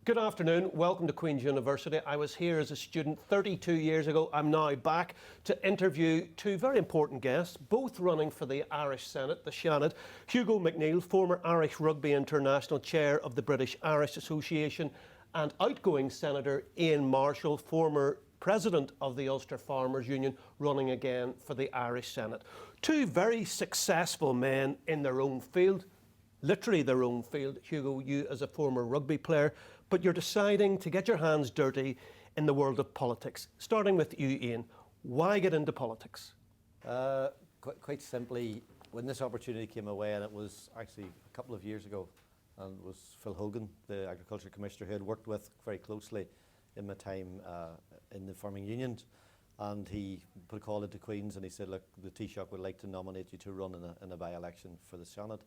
Good afternoon. Welcome to Queen's University. I was here as a student 32 years ago. I'm now back to interview two very important guests, both running for the Irish Senate, the Seanad. Hugo MacNeill, former Irish Rugby International Chair of the British-Irish Association, and outgoing Senator Éireann Marshall, former President of the Ulster Farmers Union, running again for the Irish Senate. Two very successful men in their own field, literally their own field. Hugo, you as a former rugby player, but you're deciding to get your hands dirty in the world of politics. Starting with you, Éireann, why get into politics? Quite simply, when this opportunity came away, and it was actually a couple of years ago, and it was Phil Hogan, the Agriculture Commissioner, who I had worked with very closely in my time in the farming unions, and he put a call into Queen's and he said, look, the Taoiseach would like to nominate you to run in a by-election for the Seanad.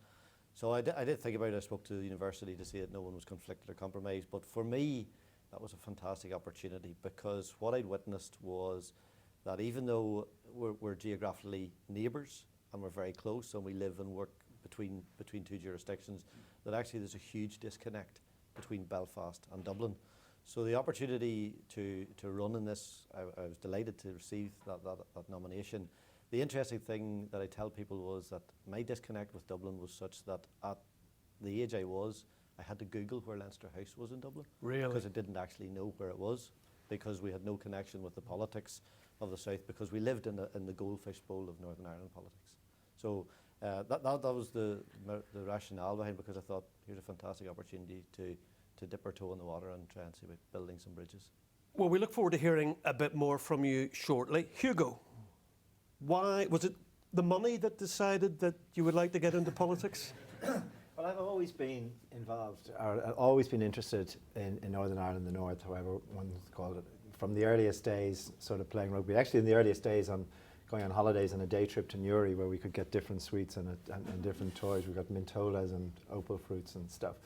So I did think about it. I spoke to the university to see that no one was conflicted or compromised. But for me, that was a fantastic opportunity, because what I'd witnessed was that even though we're geographically neighbours and we're very close and we live and work between two jurisdictions, that actually there's a huge disconnect between Belfast and Dublin. So the opportunity to run in this, I was delighted to receive that nomination. The interesting thing that I tell people was that my disconnect with Dublin was such that at the age I was, I had to Google where Leinster House was in Dublin. Really? Because I didn't actually know where it was, because we had no connection with the politics of the South, because we lived in the goldfish bowl of Northern Ireland politics. So that was the rationale behind, because I thought, here's a fantastic opportunity to dip our toe in the water and try and see about building some bridges. Well, we look forward to hearing a bit more from you shortly. Hugo, why was it the money that decided that you would like to get into politics? Well, I've always been involved, or always been interested in Northern Ireland, the North, however one called it, from the earliest days, sort of playing rugby. Actually, in the earliest days, on going on holidays on a day trip to Newry, where we could get different sweets and different toys. We got mintolas and opal fruits and stuff.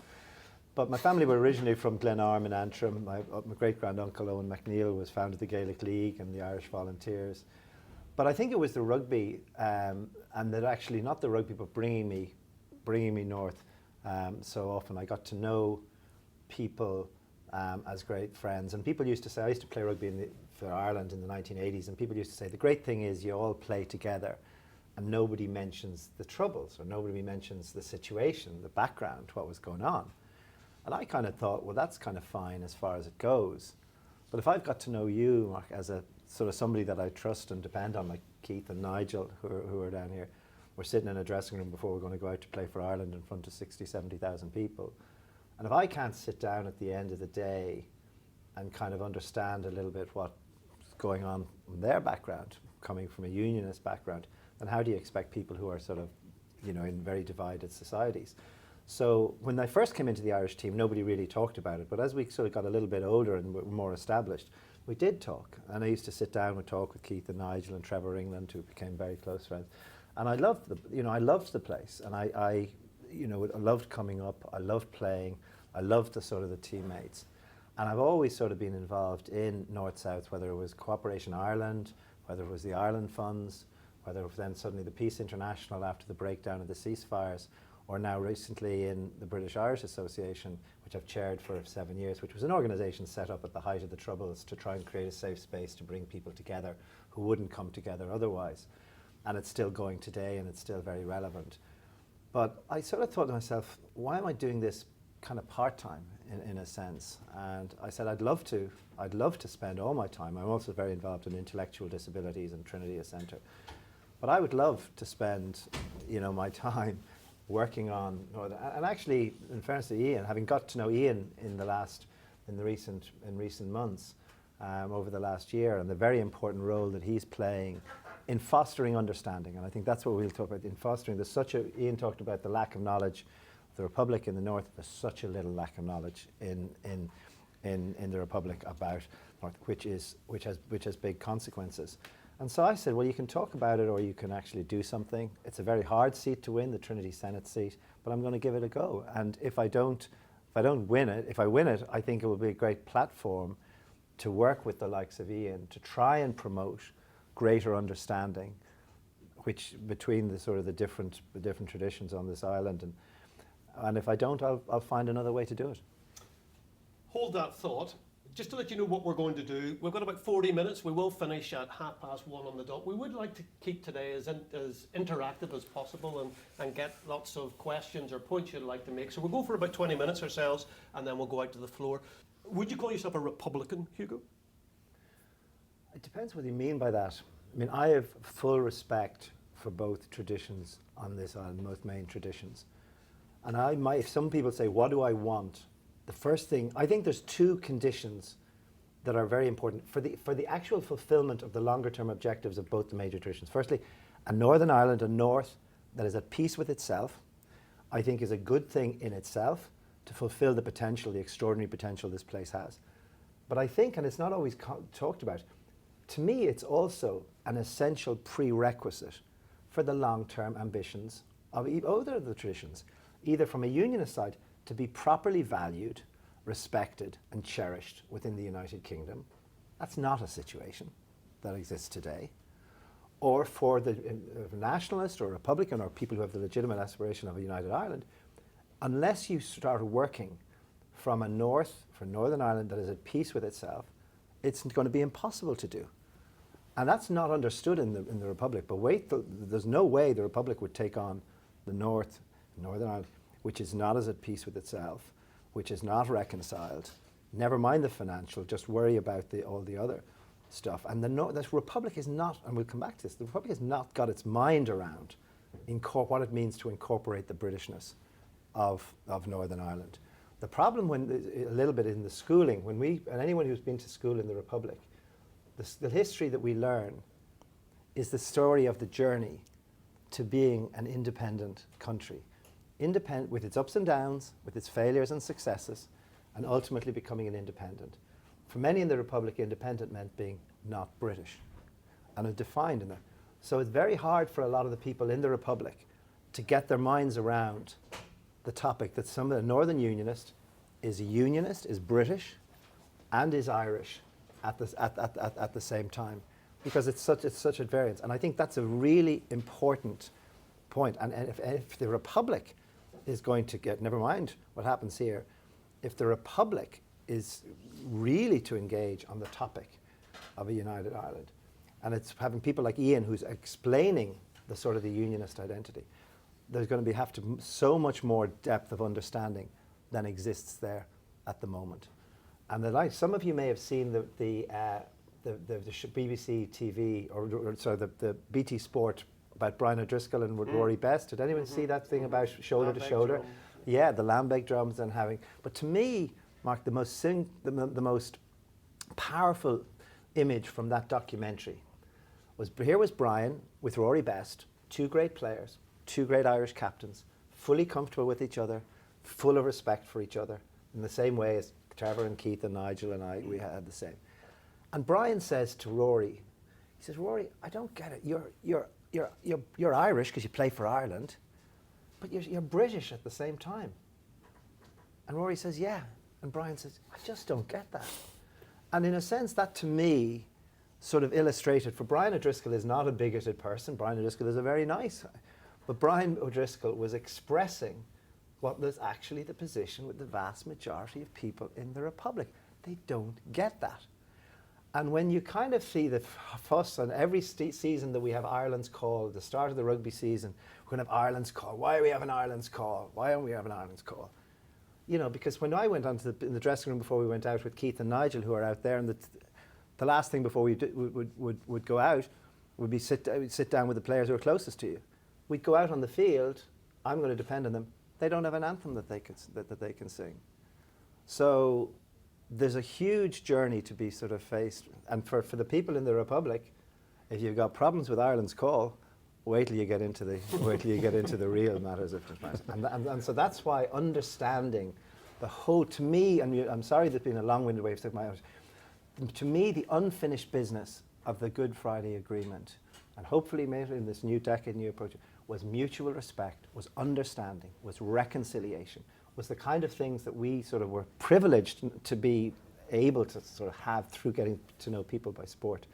But my family were originally from Glenarm in Antrim. My great-granduncle Owen MacNeill was founded the Gaelic League and the Irish Volunteers. But I think it was the rugby, and that actually not the rugby, but bringing me north so often. I got to know people as great friends, and people used to say, I used to play rugby for Ireland in the 1980s, and people used to say, the great thing is you all play together and nobody mentions the troubles, or nobody mentions the situation, the background, what was going on. And I kind of thought, well, that's kind of fine as far as it goes. But if I've got to know you, Mark, as a sort of somebody that I trust and depend on, like Keith and Nigel, who are down here, we're sitting in a dressing room before we're going to go out to play for Ireland in front of 60, 70,000 people. And if I can't sit down at the end of the day and kind of understand a little bit what's going on in their background, coming from a unionist background, then how do you expect people who are sort of, in very divided societies? So when I first came into the Irish team, nobody really talked about it. But as we sort of got a little bit older and were more established, we did talk. And I used to sit down and talk with Keith and Nigel and Trevor England, who became very close friends. And I loved I loved the place. And I loved coming up. I loved playing. I loved the teammates. And I've always sort of been involved in North-South, whether it was Cooperation Ireland, whether it was the Ireland funds, whether it was then suddenly the Peace International after the breakdown of the ceasefires, or now recently in the British-Irish Association, which I've chaired for 7 years, which was an organisation set up at the height of the Troubles to try and create a safe space to bring people together who wouldn't come together otherwise. And it's still going today, and it's still very relevant. But I sort of thought to myself, why am I doing this kind of part-time in a sense? And I said, I'd love to spend all my time. I'm also very involved in intellectual disabilities and Trinity Centre. But I would love to spend, my time working on Northern, and actually, in fairness to Éireann, having got to know Éireann in recent months, over the last year, and the very important role that he's playing in fostering understanding, and I think that's what we'll talk about, in fostering. Éireann talked about the lack of knowledge of the Republic in the North. There's such a little lack of knowledge in the Republic about North, which has big consequences. And so I said, well, you can talk about it or you can actually do something. It's a very hard seat to win, the Trinity Senate seat, but I'm going to give it a go. And if I win it, I think it will be a great platform to work with the likes of Éireann to try and promote greater understanding, which between the different traditions on this island. And if I don't, I'll find another way to do it. hold that thought. Just to let you know what we're going to do, we've got about 40 minutes. We will finish at 1:30 on the dot. We would like to keep today as interactive as possible and get lots of questions or points you'd like to make. So we'll go for about 20 minutes ourselves, and then we'll go out to the floor. Would you call yourself a Republican, Hugo? It depends what you mean by that. I mean, I have full respect for both traditions on this island, both main traditions. And if some people say, what do I want? The first thing, I think there's two conditions that are very important for the actual fulfillment of the longer term objectives of both the major traditions. Firstly, a Northern Ireland, a North that is at peace with itself, I think is a good thing in itself to fulfill the potential, the extraordinary potential this place has. But I think, and it's not always talked about, to me it's also an essential prerequisite for the long-term ambitions of either of the traditions, either from a unionist side, to be properly valued, respected and cherished within the United Kingdom. That's not a situation that exists today. Or for the nationalist or Republican or people who have the legitimate aspiration of a united Ireland, unless you start working from a North, for Northern Ireland that is at peace with itself, it's going to be impossible to do. And that's not understood in the Republic, but there's no way the Republic would take on the North, Northern Ireland, which is not as at peace with itself, which is not reconciled, never mind the financial, just worry about all the other stuff. And the Republic is not, and we'll come back to this, the Republic has not got its mind around what it means to incorporate the Britishness of Northern Ireland. The problem a little bit in the schooling, and anyone who's been to school in the Republic, the history that we learn is the story of the journey to being an independent country. Independent with its ups and downs, with its failures and successes, and ultimately becoming an independent. For many in the Republic, independent meant being not British, and it's defined in there. So it's very hard for a lot of the people in the Republic to get their minds around the topic that some of the Northern Unionist, is British, and is Irish at the same time, because it's such a variance. And I think that's a really important point. And if the Republic is going to get, never mind what happens here, if the Republic is really to engage on the topic of a united Ireland, and it's having people like Ian who's explaining the sort of the unionist identity, there's going to have so much more depth of understanding than exists there at the moment. And some of you may have seen the BBC TV the BT Sport about Brian O'Driscoll and Rory Best. Did anyone see that thing about shoulder to shoulder? Drum. Yeah, the Lambic drums and having. But to me, Mark, the most powerful image from that documentary was Brian with Rory Best, two great players, two great Irish captains, fully comfortable with each other, full of respect for each other, in the same way as Trevor and Keith and Nigel and I, we had the same. And Brian says to Rory, he says, Rory, I don't get it. You're Irish because you play for Ireland, but you're British at the same time. And Rory says, yeah. And Brian says, I just don't get that. And in a sense, that to me sort of illustrated, for Brian O'Driscoll is not a bigoted person. Brian O'Driscoll is a very nice guy. But Brian O'Driscoll was expressing what was actually the position with the vast majority of people in the Republic. They don't get that. And when you kind of see the fuss on every season that we have Ireland's Call, the start of the rugby season, we're going to have Ireland's Call. Why are we having Ireland's Call? Why aren't we having Ireland's Call? You know, because when I went in the dressing room before we went out with Keith and Nigel, who are out there, and the last thing before we would go out would be sit down with the players who are closest to you. We'd go out on the field. I'm going to depend on them. They don't have an anthem that they can sing. So there's a huge journey to be sort of faced. And for the people in the Republic, if you've got problems with Ireland's Call, wait till you get into the real matters of defence. And so that's why understanding the whole, to me, and I'm sorry there's been a long-winded way of saying my, to me, the unfinished business of the Good Friday Agreement, and hopefully maybe in this new decade, new approach, was mutual respect, was understanding, was reconciliation, was the kind of things that we sort of were privileged to be able to sort of have through getting to know people by sport.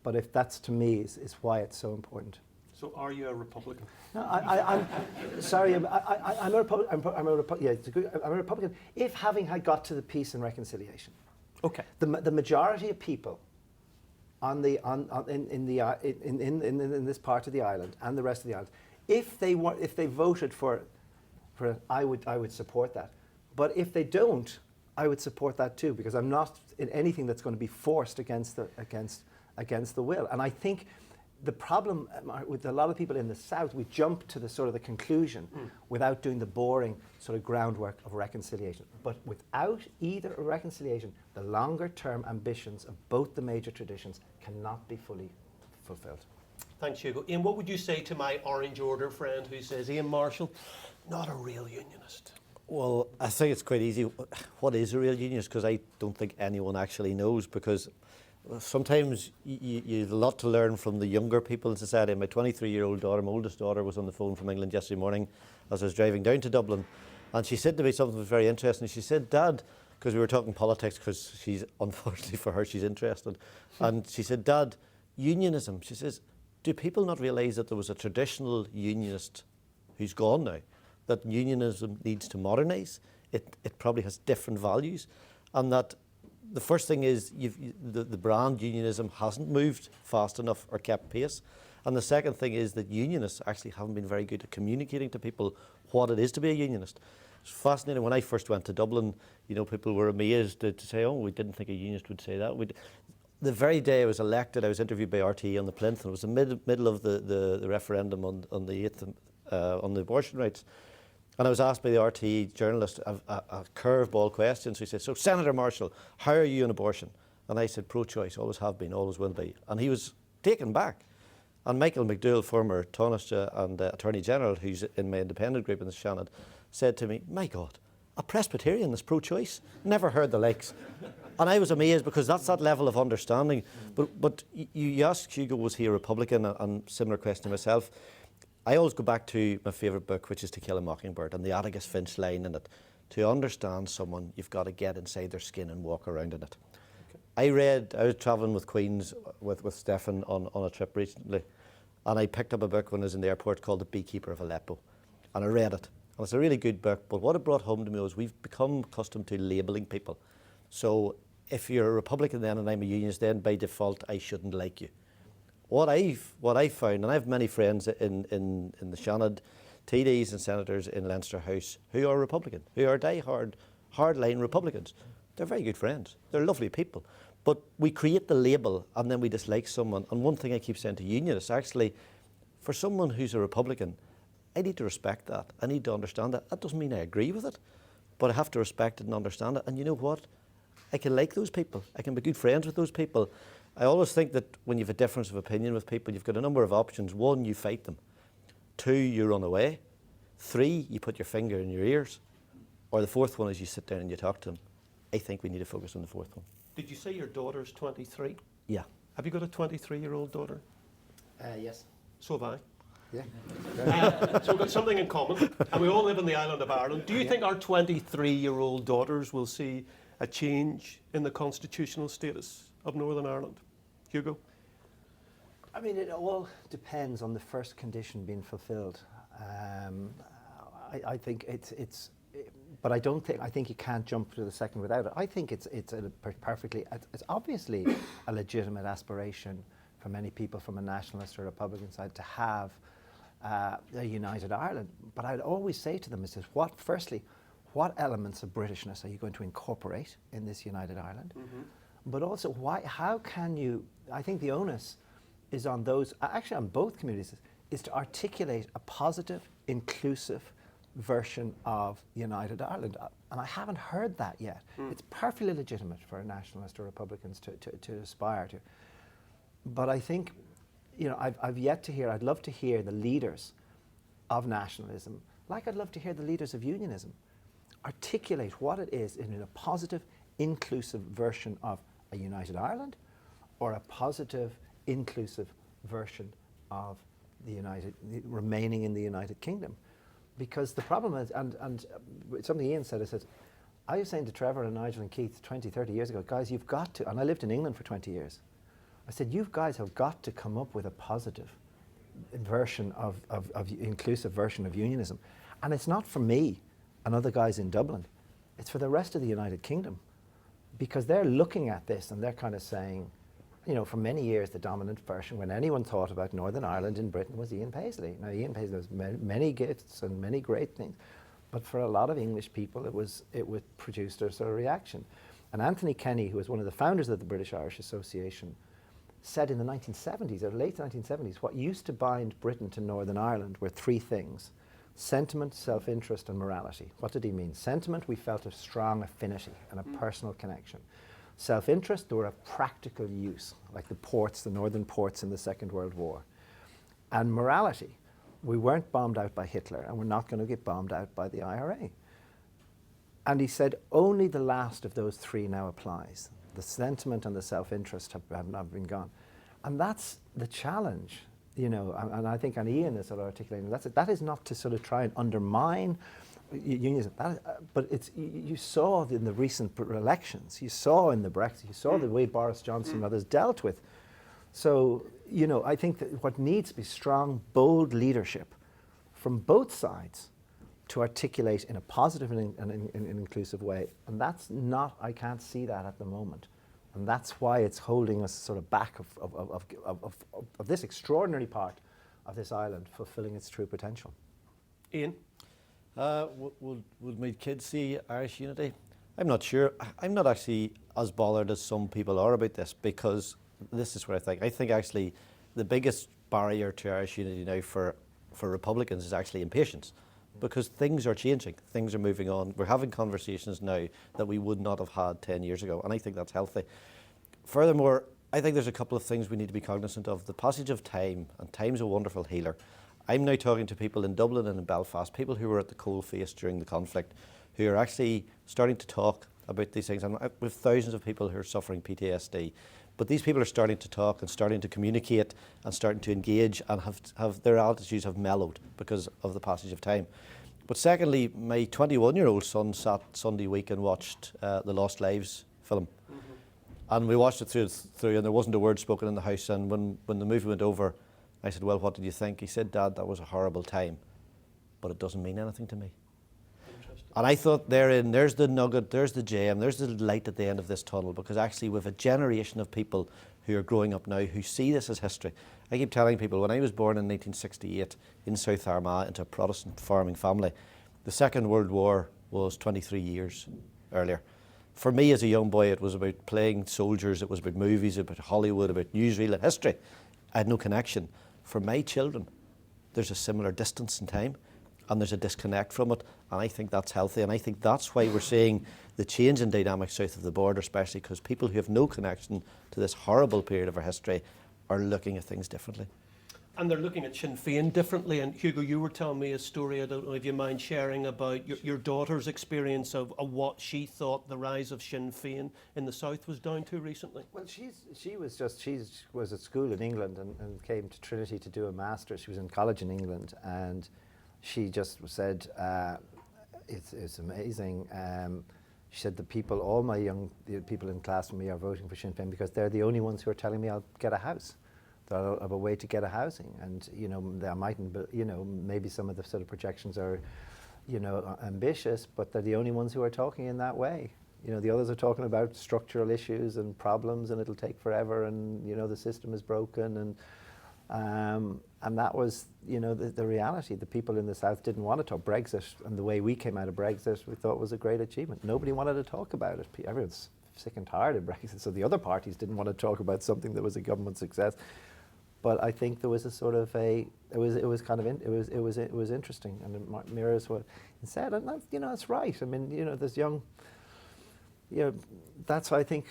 But if that's, to me, is why it's so important. So are you a Republican? No, I'm sorry. I'm a Republican. I'm a Republican. Yeah, I'm a Republican. If having had got to the peace and reconciliation, Okay. the majority of people in this part of the island and the rest of the island, if they voted for I would support that. But if they don't, I would support that too, because I'm not in anything that's going to be forced against the will. And I think the problem with a lot of people in the South, we jump to the sort of the conclusion without doing the boring sort of groundwork of reconciliation. But without either a reconciliation, the longer term ambitions of both the major traditions cannot be fully fulfilled. Thanks, Hugo. Ian, what would you say to my Orange Order friend who says, Ian Marshall, not a real unionist? Well, I think it's quite easy. What is a real unionist? Because I don't think anyone actually knows, because sometimes you've a lot to learn from the younger people in society. My 23-year-old daughter, my oldest daughter, was on the phone from England yesterday morning as I was driving down to Dublin, and she said to me something that was very interesting. She said, Dad, because we were talking politics, because she's, unfortunately for her, she's interested, and she said, Dad, unionism, she says, do people not realise that there was a traditional unionist who's gone now, that unionism needs to modernise, it probably has different values, and that the first thing is the brand unionism hasn't moved fast enough or kept pace. And the second thing is that unionists actually haven't been very good at communicating to people what it is to be a unionist. It's fascinating. When I first went to Dublin, you know, people were amazed to say, oh, we didn't think a unionist would say that. The very day I was elected, I was interviewed by RTE on the plinth, and it was the middle of the referendum on the 8th, on the abortion rights. And I was asked by the RTE journalist a curveball question. So he said, so Senator Marshall, how are you on abortion? And I said, pro-choice, always have been, always will be. And he was taken back. And Michael McDowell, former Taoiseach and Attorney General, who's in my independent group in the Seanad, said to me, my God, a Presbyterian is pro-choice? Never heard the likes. And I was amazed, because that's that level of understanding. But you asked Hugo, was he a Republican? And similar question to myself. I always go back to my favourite book, which is To Kill a Mockingbird, and the Atticus Finch line in it. To understand someone, you've got to get inside their skin and walk around in it. Okay. I was travelling with Queens with Stefan on a trip recently, and I picked up a book when I was in the airport called The Beekeeper of Aleppo, and I read it. And it's a really good book, but what it brought home to me was we've become accustomed to labelling people. So if you're a Republican then and I'm a unionist, then by default I shouldn't like you. What I've found, and I have many friends in the Seanad, TDs and senators in Leinster House who are Republican, who are die-hard, hardline Republicans. They're very good friends. They're lovely people. But we create the label and then we dislike someone. And one thing I keep saying to unionists, actually, for someone who's a Republican, I need to respect that. I need to understand that. That doesn't mean I agree with it, but I have to respect it and understand it. And you know what? I can like those people. I can be good friends with those people. I always think that when you have a difference of opinion with people, you've got a number of options. 1, you fight them. 2, you run away. 3, you put your finger in your ears. Or the 4th one is you sit down and you talk to them. I think we need to focus on the 4th one. Did you say your daughter's 23? Yeah. Have you got a 23-year-old daughter? Yes. So have I. Yeah. So we've got something in common, and we all live in the island of Ireland. Do you think our 23-year-old daughters will see a change in the constitutional status of Northern Ireland? Hugo? I mean, it all depends on the first condition being fulfilled. I think but I don't think, I think you can't jump to the second without it. I think it's obviously a legitimate aspiration for many people from a nationalist or Republican side to have a united Ireland. But I'd always say to them, firstly, what elements of Britishness are you going to incorporate in this united Ireland? Mm-hmm. But also, how can you, I think the onus is on those, actually on both communities, is to articulate a positive, inclusive version of united Ireland. And I haven't heard that yet. It's perfectly legitimate for a nationalist or Republicans to aspire to. But I think, you know, I've yet to hear, I'd love to hear the leaders of nationalism, like I'd love to hear the leaders of unionism, articulate what it is in a positive, inclusive version of a united Ireland, or a positive, inclusive version of remaining in the United Kingdom. Because the problem is, and something Ian said, I was saying to Trevor and Nigel and Keith 20, 30 years ago, guys, you've got to, and I lived in England for 20 years, I said, you guys have got to come up with a positive inclusive version of unionism. And it's not for me and other guys in Dublin, it's for the rest of the United Kingdom. Because they're looking at this and they're kind of saying, you know, for many years the dominant version, when anyone thought about Northern Ireland in Britain, was Ian Paisley. Now Ian Paisley has many gifts and many great things, but for a lot of English people it produced a sort of reaction. And Anthony Kenny, who was one of the founders of the British Irish Association, said in the 1970s, or late 1970s, what used to bind Britain to Northern Ireland were three things: sentiment, self-interest and morality. What did he mean? Sentiment, we felt a strong affinity and a personal connection. Self-interest, they were a practical use, like the ports, the northern ports in the Second World War. And morality, we weren't bombed out by Hitler and we're not going to get bombed out by the IRA. And he said only the last of those three now applies. The sentiment and the self-interest have not been gone. And that's the challenge, you know, and I think, and Ian is sort of articulating, that is not to sort of try and undermine unionism, but it's, you saw in the recent elections, you saw in the Brexit, you saw the way Boris Johnson and others dealt with. So, you know, I think that what needs to be strong, bold leadership from both sides to articulate in a positive and inclusive way. And that's not, I can't see that at the moment. And that's why it's holding us sort of back of this extraordinary part of this island fulfilling its true potential. Ian? Would my kids see Irish unity? I'm not sure. I'm not actually as bothered as some people are about this, because this is what I think. I think actually the biggest barrier to Irish unity now for Republicans is actually impatience, because things are changing, things are moving on. We're having conversations now that we would not have had 10 years ago, and I think that's healthy. Furthermore, I think there's a couple of things we need to be cognizant of. The passage of time, and time's a wonderful healer. I'm now talking to people in Dublin and in Belfast, people who were at the coalface during the conflict, who are actually starting to talk about these things. And we have thousands of people who are suffering PTSD. But these people are starting to talk and starting to communicate and starting to engage, and have their attitudes have mellowed because of the passage of time. But secondly, my 21-year-old son sat Sunday week and watched the Lost Lives film. And we watched it through, and there wasn't a word spoken in the house. And when the movie went over, I said, well, what did you think? He said, Dad, that was a horrible time, but it doesn't mean anything to me. And I thought there's the nugget, there's the gem, there's the light at the end of this tunnel, because actually we have a generation of people who are growing up now who see this as history. I keep telling people, when I was born in 1968 in South Armagh into a Protestant farming family, the Second World War was 23 years earlier. For me as a young boy, it was about playing soldiers, it was about movies, about Hollywood, about newsreel and history. I had no connection. For my children, there's a similar distance in time, and there's a disconnect from it, and I think that's healthy, and I think that's why we're seeing the change in dynamics south of the border, especially because people who have no connection to this horrible period of our history are looking at things differently. And they're looking at Sinn Féin differently. And Hugo, you were telling me a story, I don't know if you mind sharing, about your daughter's experience of what she thought the rise of Sinn Féin in the south was down to recently. Well, she was at school in England and came to Trinity to do a master's. She was in college in England, and she just said, it's amazing. She said the people in class with me are voting for Sinn Féin because they're the only ones who are telling me I'll get a house. That I have a way to get a housing, and you know, they mightn't, you know, maybe some of the sort of projections are, you know, ambitious, but they're the only ones who are talking in that way. You know, the others are talking about structural issues and problems, and it'll take forever, and you know, the system is broken, and that was, you know, the reality. The people in the south didn't want to talk Brexit, and the way we came out of Brexit, we thought was a great achievement. Nobody wanted to talk about it. Everyone's sick and tired of Brexit, so the other parties didn't want to talk about something that was a government success. But I think there was a sort of it was interesting, and it mirrors what he said, and that's, you know, that's right. I mean, you know, this young, you know, that's why I think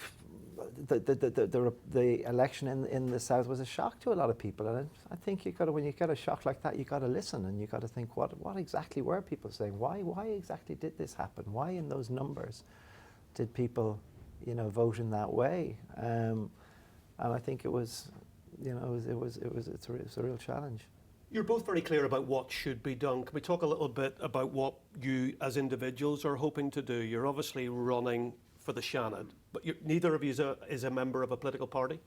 the election in the south was a shock to a lot of people, and I think when you get a shock like that, you got to listen, and you got to think what exactly were people saying? Why exactly did this happen? Why in those numbers did people, you know, vote in that way? And I think it was. You know, it's a real challenge. You're both very clear about what should be done. Can we talk a little bit about what you as individuals are hoping to do? You're obviously running for the Seanad, but neither of you is a member of a political party?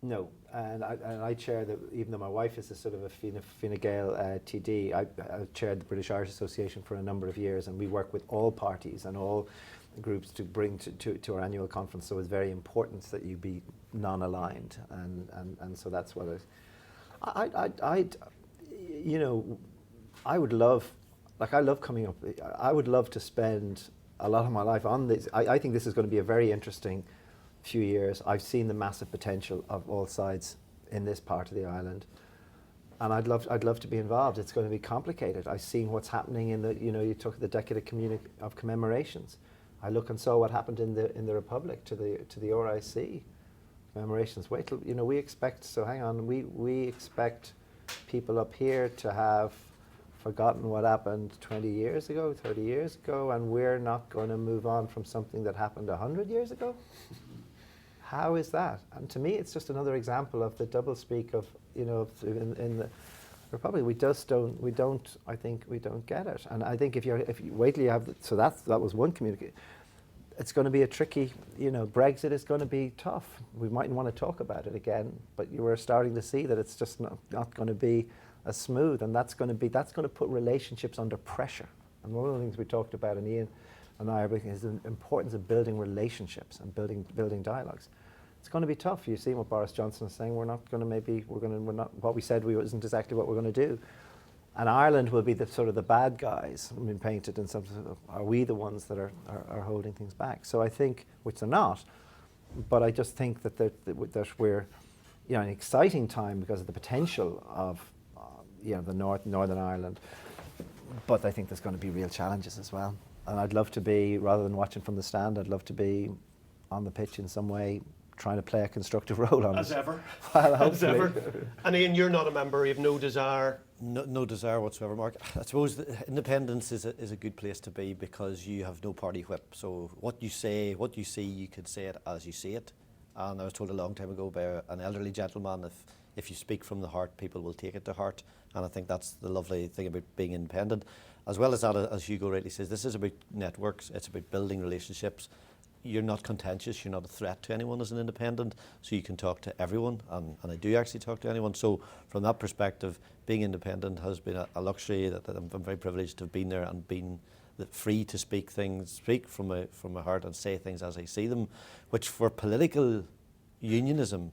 No, and I chair the, even though my wife is a sort of a Fine Gael TD, I chaired the British Irish Association for a number of years, and we work with all parties and all groups to bring to our annual conference. So it's very important that you be non-aligned, and so that's what I'd you know, I would love, like I love coming up, I would love to spend a lot of my life on this. I think this is going to be a very interesting few years. I've seen the massive potential of all sides in this part of the island, and I'd love to be involved. It's going to be complicated. I've seen what's happening in the, you know, you took the decade of commemorations. I look and saw what happened in the Republic to the RIC commemorations. Wait till, you know, we expect, so hang on, we expect people up here to have forgotten what happened 20 years ago, 30 years ago, and we're not going to move on from something that happened 100 years ago? How is that? And to me, it's just another example of the doublespeak of, you know, in the Republic. I think we don't get it. And I think if you wait till you have, so that was one communication. It's going to be a tricky, you know, Brexit is going to be tough. We mightn't want to talk about it again, but you were starting to see that it's just not going to be as smooth, and that's going to put relationships under pressure. And one of the things we talked about, and Ian and I, is the importance of building relationships and building dialogues. It's going to be tough. You see what Boris Johnson is saying. We're not, what we said isn't exactly what we're going to do. And Ireland will be the sort of the bad guys, I mean, painted in some sort of, are we the ones that are holding things back? So I think, which they're not, but I just think that we're, you know, an exciting time because of the potential of, you know, the Northern Ireland. But I think there's going to be real challenges as well. And I'd love to be, rather than watching from the stand, I'd love to be on the pitch in some way, trying to play a constructive role on it. As ever. Well, as ever. And Ian, you're not a member, you have no desire. No desire whatsoever, Mark. I suppose that independence is a good place to be because you have no party whip. So what you say, what you see, you can say it as you see it. And I was told a long time ago by an elderly gentleman, if you speak from the heart, people will take it to heart. And I think that's the lovely thing about being independent. As well as that, as Hugo rightly says, this is about networks, it's about building relationships. You're not contentious, you're not a threat to anyone as an independent, so you can talk to everyone, and I do actually talk to anyone. So from that perspective, being independent has been a luxury that I'm very privileged to have been there and been free to speak from my heart and say things as I see them, which for political unionism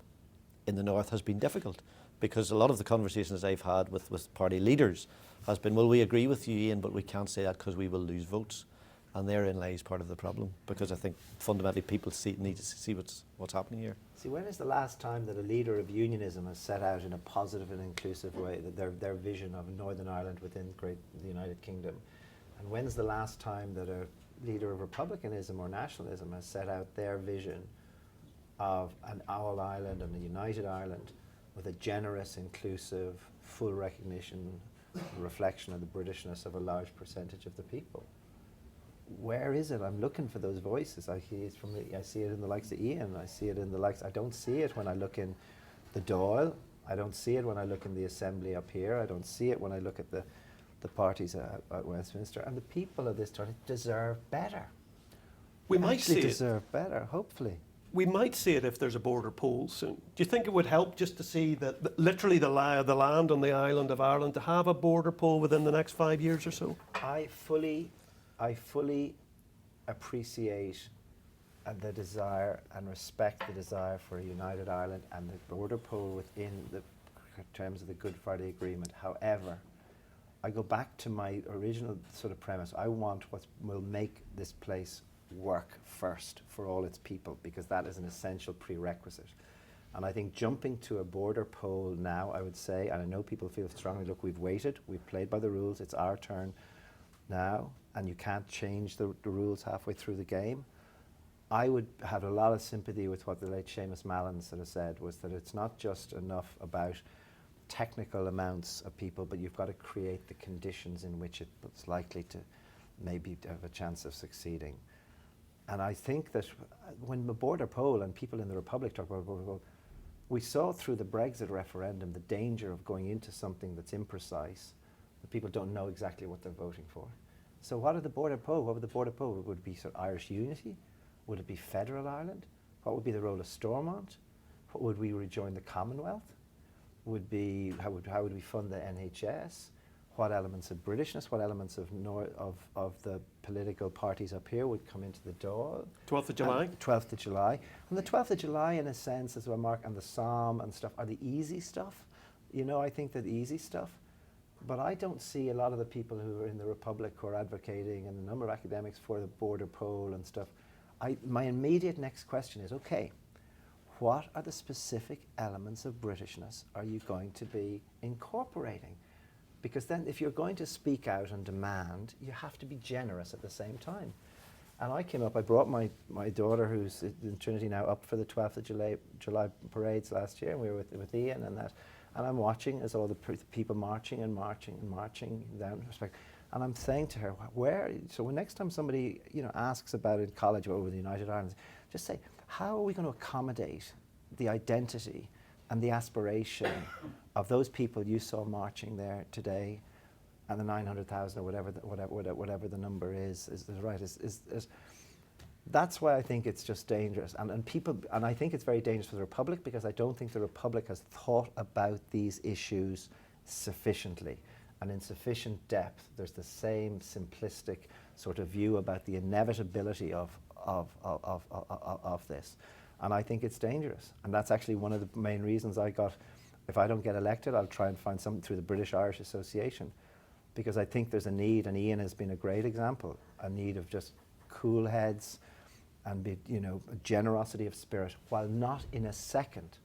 in the North has been difficult, because a lot of the conversations I've had with party leaders has been, well, we agree with you, Ian, but we can't say that because we will lose votes. And therein lies part of the problem, because I think fundamentally people need to see what's happening here. See, when is the last time that a leader of unionism has set out in a positive and inclusive way that their vision of Northern Ireland within the United Kingdom? And when's the last time that a leader of republicanism or nationalism has set out their vision of an all Ireland and a united Ireland with a generous, inclusive, full recognition, reflection of the Britishness of a large percentage of the people? Where is it? I'm looking for those voices. I see it in the likes of Ian. I see it in the likes. I don't see it when I look in the Dáil. I don't see it when I look in the Assembly up here. I don't see it when I look at the parties at Westminster. And the people of this country deserve better. We might see it. Deserve better, hopefully. We might see it if there's a border poll soon. Do you think it would help just to see that literally the lie of the land on the island of Ireland to have a border poll within the next 5 years or so? I fully appreciate the desire and respect the desire for a united Ireland and the border poll within the terms of the Good Friday Agreement. However, I go back to my original sort of premise. I want what will make this place work first for all its people, because that is an essential prerequisite. And I think jumping to a border poll now, I would say, and I know people feel strongly, look, we've waited, we've played by the rules, it's our turn now, and you can't change the rules halfway through the game. I would have a lot of sympathy with what the late Seamus Mallon sort of said, was that it's not just enough about technical amounts of people, but you've got to create the conditions in which it's likely to maybe have a chance of succeeding. And I think that when the border poll and people in the Republic talk about border poll, we saw through the Brexit referendum the danger of going into something that's imprecise, that people don't know exactly what they're voting for. So what would the border poll? Would it be sort of Irish unity? Would it be federal Ireland? What would be the role of Stormont? would we rejoin the Commonwealth? Would be how would we fund the NHS? What elements of Britishness, what elements of the political parties up here would come into the door? 12th of July? 12th of July. And the 12th of July, in a sense, as well, Mark, and the Psalm and stuff, are the easy stuff. You know, I think that the easy stuff. But I don't see a lot of the people who are in the Republic who are advocating, and a number of academics for the border poll and stuff. My immediate next question is, okay, what are the specific elements of Britishness are you going to be incorporating? Because then if you're going to speak out and demand, you have to be generous at the same time. And I brought my daughter, who's in Trinity now, up for the 12th of July parades last year, and we were with Ian and that. And I'm watching as all the people marching and marching and marching down respect. And I'm saying to her, so when next time somebody, you know, asks about it in college or over the United Ireland, just say, how are we going to accommodate the identity and the aspiration of those people you saw marching there today, and the 900,000 or whatever the number is right. That's why I think it's just dangerous, and I think it's very dangerous for the Republic, because I don't think the Republic has thought about these issues sufficiently and in sufficient depth. There's the same simplistic sort of view about the inevitability of this. And I think it's dangerous. And that's actually one of the main reasons if I don't get elected, I'll try and find something through the British-Irish Association, because I think there's a need, and Ian has been a great example, a need of just cool heads and a generosity of spirit, while not in a second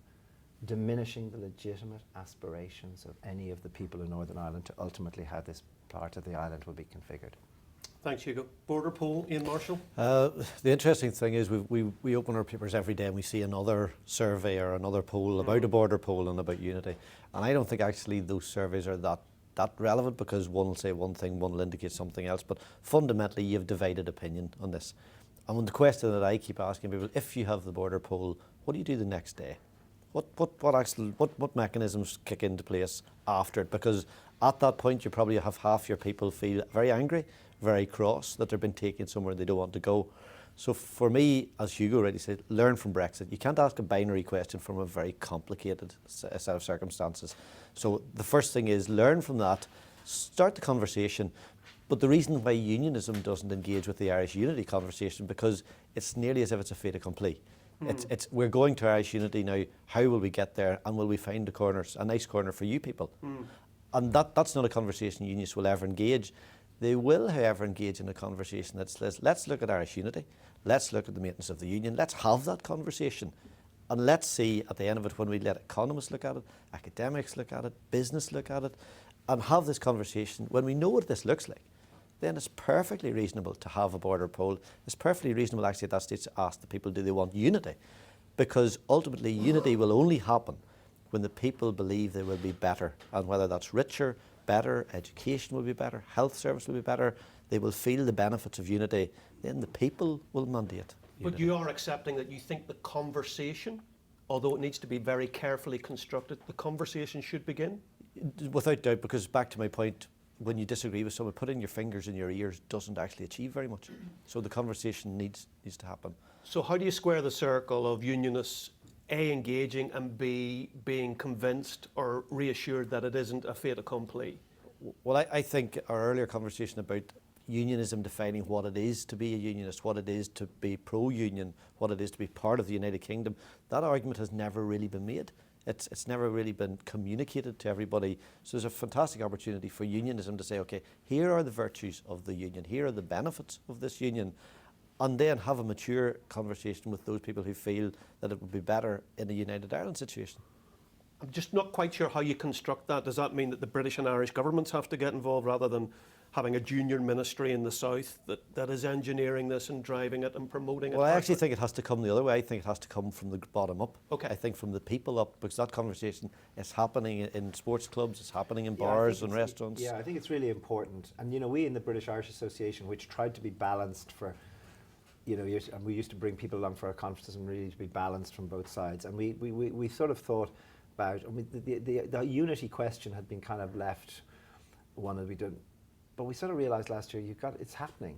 diminishing the legitimate aspirations of any of the people in Northern Ireland to ultimately how this part of the island will be configured. Thanks, Hugo. Border poll, Ian Marshall? The interesting thing is we open our papers every day and we see another survey or another poll about a border poll and about unity. And I don't think actually those surveys are that relevant, because one will say one thing, one will indicate something else. But fundamentally, you have divided opinion on this. And when the question that I keep asking people, if you have the border poll, what do you do the next day? What mechanisms kick into place after it? Because at that point, you probably have half your people feel very angry, very cross that they've been taken somewhere they don't want to go. So for me, as Hugo already said, learn from Brexit. You can't ask a binary question from a very complicated set of circumstances. So the first thing is learn from that, start the conversation. But the reason why unionism doesn't engage with the Irish unity conversation, because it's nearly as if it's a fait accompli. We're going to Irish unity now. How will we get there? And will we find a nice corner for you people? And that's not a conversation unionists will ever engage. They will, however, engage in a conversation that says, let's look at Irish unity. Let's look at the maintenance of the union. Let's have that conversation. And let's see at the end of it, when we let economists look at it, academics look at it, business look at it, and have this conversation, when we know what this looks like, then it's perfectly reasonable to have a border poll. It's perfectly reasonable actually at that stage to ask the people, do they want unity? Because ultimately unity will only happen when the people believe they will be better, and whether that's richer, better, education will be better, health service will be better, they will feel the benefits of unity, then the people will mandate unity. But you are accepting that you think the conversation, although it needs to be very carefully constructed, the conversation should begin? Without doubt, because back to my point, when you disagree with someone, putting your fingers in your ears doesn't actually achieve very much. So the conversation needs to happen. So how do you square the circle of unionists A, engaging, and B, being convinced or reassured that it isn't a fait accompli? Well, I think our earlier conversation about unionism defining what it is to be a unionist, what it is to be pro-union, what it is to be part of the United Kingdom, that argument has never really been made. It's never really been communicated to everybody. So there's a fantastic opportunity for unionism to say, okay, here are the virtues of the union, here are the benefits of this union, and then have a mature conversation with those people who feel that it would be better in a United Ireland situation. I'm just not quite sure how you construct that. Does that mean that the British and Irish governments have to get involved rather than having a junior ministry in the south that is engineering this and driving it and promoting it? Well, I actually think it has to come the other way. I think it has to come from the bottom up. Okay. I think from the people up, because that conversation is happening in sports clubs, it's happening in bars and restaurants. Yeah, I think it's really important. And, we in the British-Irish Association, which tried to be balanced for, years, and we used to bring people along for our conferences and really to be balanced from both sides. And we sort of thought about, the unity question had been kind of left, one that we didn't. But we sort of realised last year, it's happening.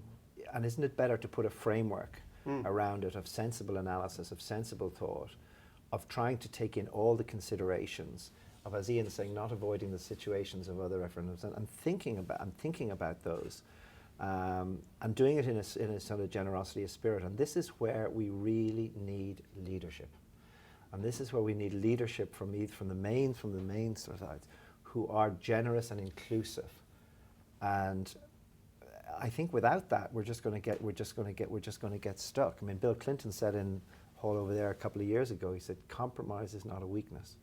And isn't it better to put a framework around it of sensible analysis, of sensible thought, of trying to take in all the considerations of, as Ian's saying, not avoiding the situations of other referendums, and thinking about those, and doing it in a sort of generosity of spirit. And this is where we really need leadership. And this is where we need leadership from the main sides, who are generous and inclusive. And I think without that, we're just going to get stuck. I mean, Bill Clinton said in Hall over there a couple of years ago, he said, compromise is not a weakness.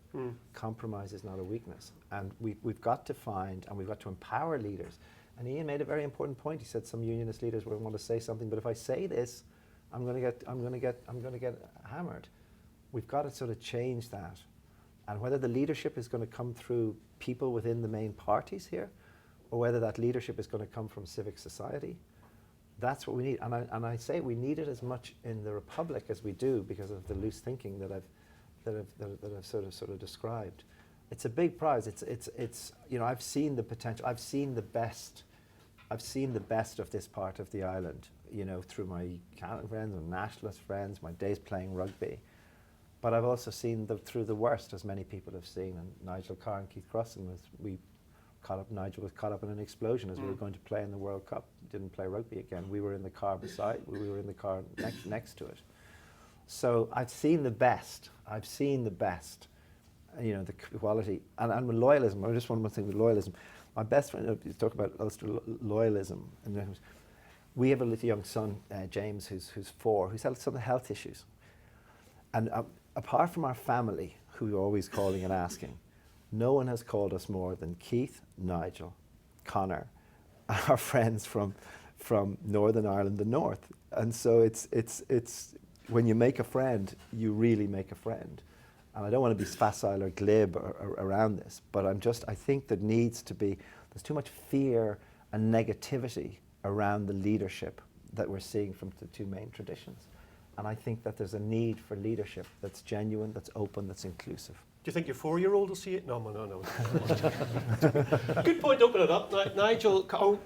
Compromise is not a weakness. And we've got to find, and we've got to empower leaders. And Ian made a very important point. He said some unionist leaders will want to say something, but if I say this, I'm going to get hammered. We've got to sort of change that. And whether the leadership is going to come through people within the main parties here, or whether that leadership is going to come from civic society, that's what we need. And I say we need it as much in the Republic as we do, because of the loose thinking that I've sort of described. It's a big prize. It's you know, I've seen the potential. I've seen the best of this part of the island, you know, through my Catholic friends and nationalist friends, my days playing rugby. But I've also seen through the worst, as many people have seen. And Nigel Carr and Keith Crossan Nigel was caught up in an explosion as we were going to play in the World Cup. Didn't play rugby again. We were in the car we were in the car next to it. So I've seen the best. You know, the quality and with loyalism. I just one more thing with loyalism. My best friend, you talk about Ulster loyalism, and we have a little young son, James, who's 4, who's had some health issues. And apart from our family, who we're always calling and asking, no one has called us more than Keith, Nigel, Connor, our friends from Northern Ireland, the North. And so it's when you make a friend, you really make a friend. And I don't want to be facile or glib around this, but I think there needs to be, there's too much fear and negativity around the leadership that we're seeing from the two main traditions. And I think that there's a need for leadership that's genuine, that's open, that's inclusive. Do you think your 4-year-old will see it? No. Good point to open it up. Nigel,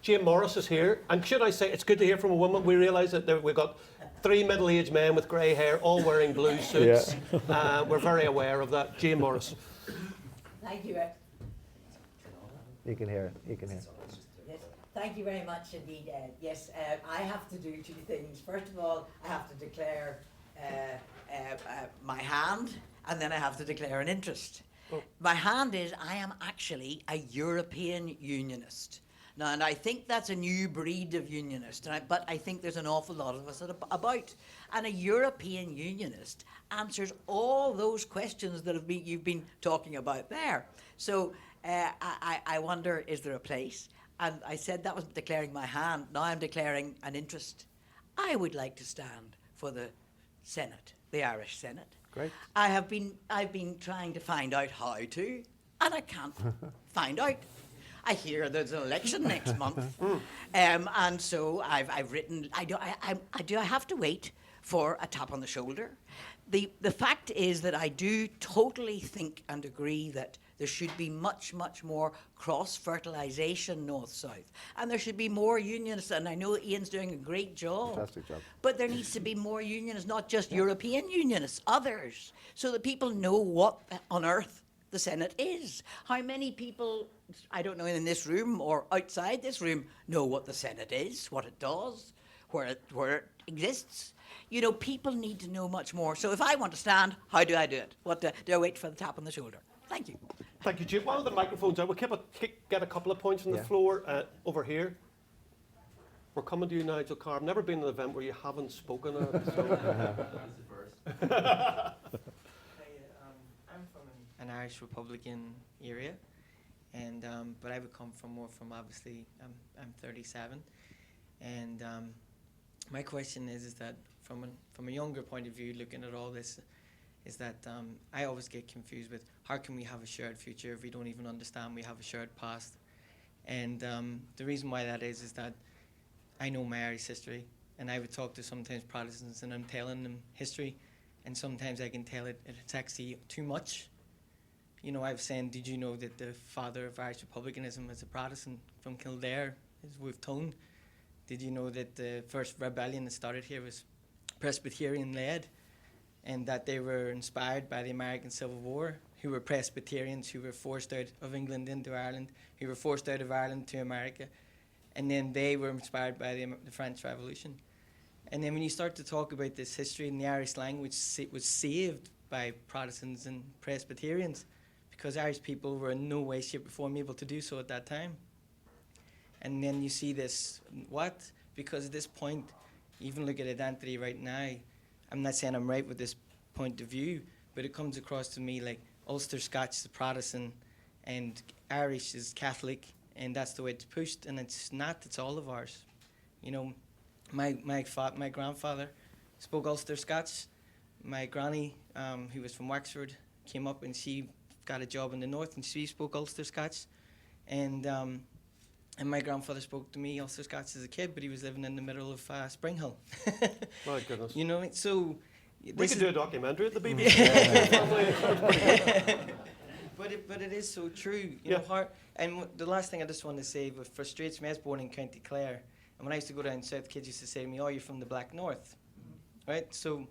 Jane Morris is here. And should I say, it's good to hear from a woman. We realise that we've got 3 middle-aged men with grey hair, all wearing blue suits. Yeah. We're very aware of that. Jane Morris. Thank you. You can hear it. Yes, thank you very much indeed. Yes, I have to do 2 things. First of all, I have to declare my hand, and then I have to declare an interest. Oh. My hand is I am actually a European unionist. Now, and I think that's a new breed of unionist, but I think there's an awful lot of us about. And a European unionist answers all those questions that you've been talking about there. So I wonder, is there a place? And I said that was declaring my hand. Now I'm declaring an interest. I would like to stand for the Senate, the Irish Senate. Great. I've been trying to find out how to, and I can't find out. I hear there's an election next month, and so I've written. I have to wait for a tap on the shoulder. The fact is that I do totally think and agree that there should be much more cross-fertilisation north-south, and there should be more unionists. And I know Ian's doing a great job. Fantastic job. But there needs to be more unionists, not just European unionists, others, so that people know what on earth the Senate is. How many people, I don't know, in this room or outside this room, know what the Senate is, what it does, where it exists? You know, people need to know much more. So if I want to stand, how do I do it? Do I wait for the tap on the shoulder? Thank you. Thank you, Jim. While the microphone's out, we'll get a couple of points from the floor over here. We're coming to you, Nigel Carr. I've never been in an event where you haven't spoken. I'm from an Irish Republican area, and but I would come from obviously I'm 37, and my question is that from a younger point of view, looking at all this, is that I always get confused with how can we have a shared future if we don't even understand we have a shared past. And the reason why that is that I know my Irish history, and I would talk to sometimes Protestants and I'm telling them history, and sometimes I can tell it's actually too much. You know, I was saying, did you know that the father of Irish republicanism was a Protestant from Kildare, is Wolfe Tone? Did you know that the first rebellion that started here was Presbyterian-led? and that they were inspired by the American Civil War, who were Presbyterians, who were forced out of England into Ireland, who were forced out of Ireland to America, and then they were inspired by the French Revolution. And then when you start to talk about this history, and the Irish language was saved by Protestants and Presbyterians, because Irish people were in no way, shape or form able to do so at that time. And then you see this, what? Because at this point, even look at identity right now, I'm not saying I'm right with this point of view, but it comes across to me like Ulster Scotch is Protestant and Irish is Catholic, and that's the way it's pushed, and it's not, it's all of ours. You know, my grandfather spoke Ulster Scotch. My granny, who was from Wexford, came up and she got a job in the north and she spoke Ulster Scotch. And my grandfather spoke to me Ulster Scotch as a kid, but he was living in the middle of Spring Hill. My goodness. You know, so... We could do a documentary at the BBC. But it is so true. You know, and the last thing I just want to say, what frustrates me, I was born in County Clare, and when I used to go down south, kids used to say to me, "Oh, you're from the Black North," right? So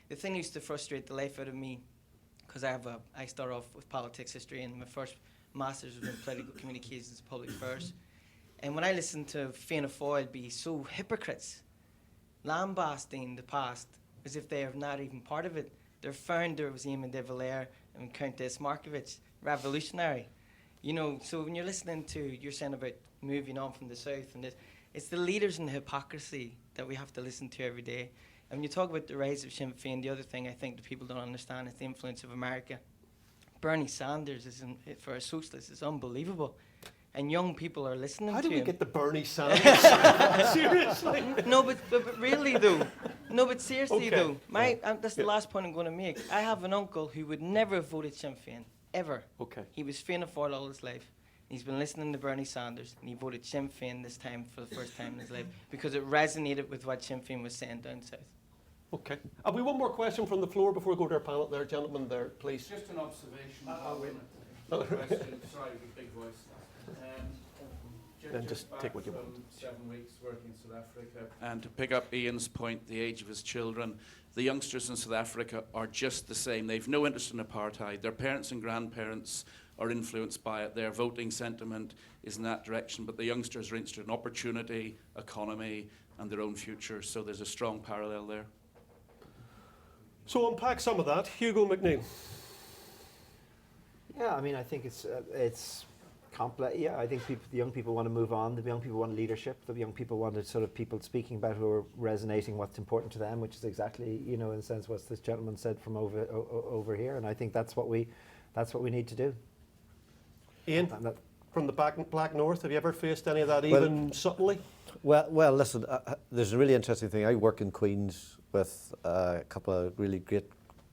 the thing used to frustrate the life out of me, because I start off with politics history, and my first master's was in political communications and public affairs. And when I listen to Fianna Fáil be so hypocrites, lambasting the past as if they are not even part of it. Their founder was Eamon de Valera and Countess Markievicz, revolutionary. You know, so when you're listening to, you're saying about moving on from the south and this, it's the leaders and the hypocrisy that we have to listen to every day. And when you talk about the rise of Sinn Féin, the other thing I think that people don't understand is the influence of America. Bernie Sanders, for a socialist, is unbelievable. And young people are listening to him. How did we get the Bernie Sanders? Seriously? No, but really though. No, but seriously Okay. though. That's the last point I'm going to make. I have an uncle who would never have voted Sinn Féin, ever. Okay. He was Fianna Fáil all his life. He's been listening to Bernie Sanders, and he voted Sinn Féin this time for the first time in his life because it resonated with what Sinn Féin was saying down south. Okay. Have we one more question from the floor before we go to our panel there, gentlemen there, please? Just an observation. Oh, Question. Sorry, with big voice. Then just take what you from want. 7 weeks working in South Africa. And to pick up Ian's point, the age of his children, the youngsters in South Africa are just the same. They've no interest in apartheid. Their parents and grandparents are influenced by it. Their voting sentiment is in that direction, but the youngsters are interested in opportunity, economy, and their own future. So there's a strong parallel there. So unpack some of that. Hugo MacNeill. Yeah, I mean, I think it's complex. Yeah, I think the young people want to move on. The young people want leadership. The young people want sort of people speaking about who are resonating what's important to them, which is exactly, you know, in a sense what this gentleman said from over here. And I think that's what we need to do. Ian, from the Black North, have you ever faced any of that, even subtly? Well, listen, there's a really interesting thing. I work in Queens with a couple of really great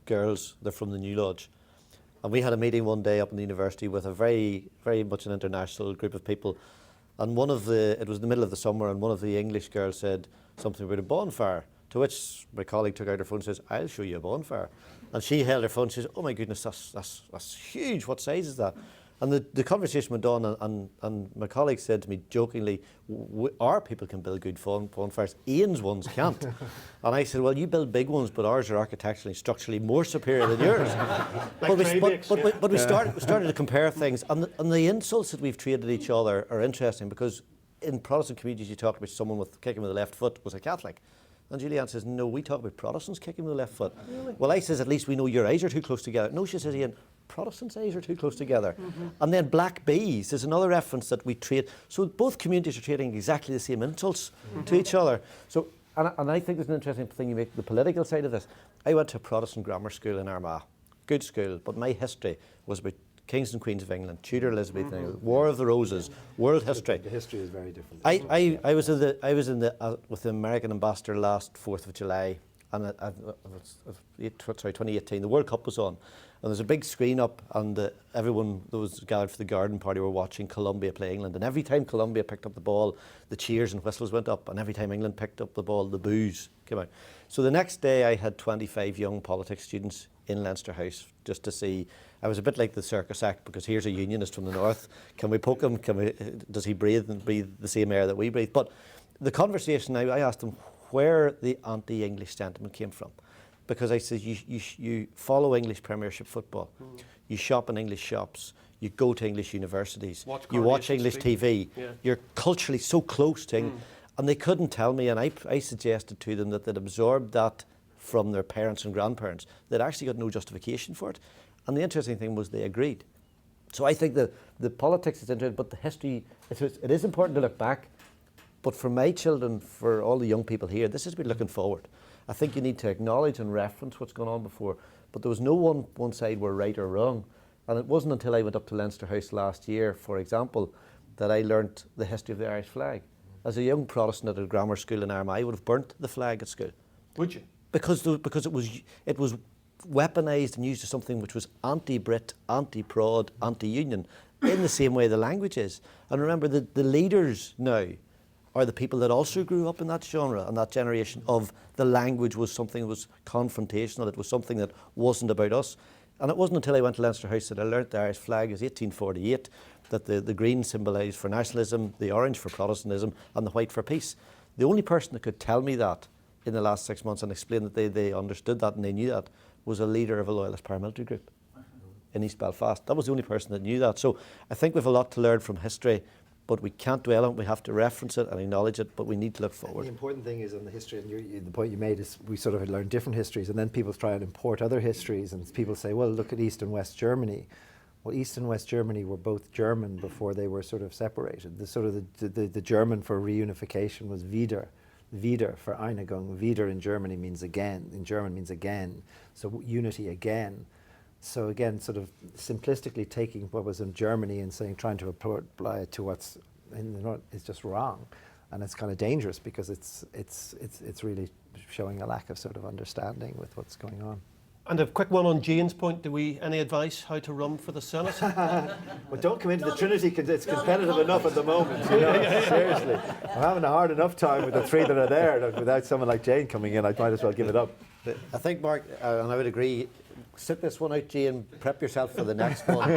girls. They're from the New Lodge. And we had a meeting one day up in the university with a very, very much an international group of people. And it was the middle of the summer, and one of the English girls said something about a bonfire, to which my colleague took out her phone and says, "I'll show you a bonfire." And she held her phone and says, "Oh my goodness, that's huge. What size is that?" And the conversation went on, and my colleague said to me jokingly, "Our people can build good bonfires, Ian's ones can't." And I said, "Well, you build big ones, but ours are architecturally, structurally more superior than yours." But we started to compare things, and the insults that we've traded each other are interesting, because in Protestant communities you talk about someone kicking with the left foot was a Catholic. And Julianne says, "No, we talk about Protestants kicking with the left foot." Really? Well, I says, "At least we know your eyes are too close together." No, she says, "Ian, Protestants' eyes are too close together." Mm-hmm. And then black bees is another reference that we trade. So both communities are trading exactly the same insults to each other. So, and I think there's an interesting thing you make, the political side of this. I went to a Protestant grammar school in Armagh, good school, but my history was about kings and queens of England, Tudor Elizabethan, War of the Roses, world history. The history is very different. I was with the American ambassador last 4th of July, and 2018. The World Cup was on, and there's a big screen up, and everyone that was gathered for the garden party were watching Colombia play England. And every time Colombia picked up the ball, the cheers and whistles went up, and every time England picked up the ball, the boos came out. So the next day, I had 25 young politics students in Leinster House just to see. I was a bit like the circus act, because here's a unionist from the north. Can we poke him? Does he breathe the same air that we breathe? But the conversation, I asked them where the anti-English sentiment came from. because I said you follow English Premiership football, you shop in English shops, you go to English universities, you watch Coronation English Street. TV, Yeah. you're culturally so close to England. And they couldn't tell me, and I suggested to them that they'd absorbed that from their parents and grandparents. They'd actually got no justification for it. And the interesting thing was they agreed. So I think the politics is interesting, but the history, it is important to look back. But for my children, for all the young people here, this is about looking forward. I think you need to acknowledge and reference what's gone on before. But there was no one side were right or wrong. And it wasn't until I went up to Leinster House last year, for example, that I learnt the history of the Irish flag. As a young Protestant at a grammar school in Armagh, I would have burnt the flag at school. Would you? Because it was weaponised and used as something which was anti-Brit, anti-Prod, anti-Union, in the same way the language is. And remember, the leaders now are the people that also grew up in that genre and that generation of the language was something that was confrontational, it was something that wasn't about us. And it wasn't until I went to Leinster House that I learnt the Irish flag is 1848, that the green symbolised for nationalism, the orange for Protestantism, and the white for peace. The only person that could tell me that in the last 6 months and explain that they understood that and they knew that was a leader of a loyalist paramilitary group in East Belfast. That was the only person that knew that. So I think we have a lot to learn from history, but we can't dwell on it. We have to reference it and acknowledge it, but we need to look forward. The important thing is on the history, and the point you made is we sort of learn different histories, and then people try and import other histories, and people say, well, look at East and West Germany. Well, East and West Germany were both German before they were sort of separated. The German for reunification was wieder. Wieder for Einigung. Wieder in Germany means again. In German means again. So unity again. So again, sort of simplistically taking what was in Germany and trying to apply it to what's in the North is just wrong, and it's kind of dangerous because it's really showing a lack of sort of understanding with what's going on. And a quick one on Jane's point. Any advice how to run for the Senate? Well, don't come into the Trinity. It's competitive enough at the moment. You know? Seriously, I'm having a hard enough time with the three that are there. That without someone like Jane coming in, I might as well give it up. I think, Mark, and I would agree, sit this one out, Jane, prep yourself for the next one.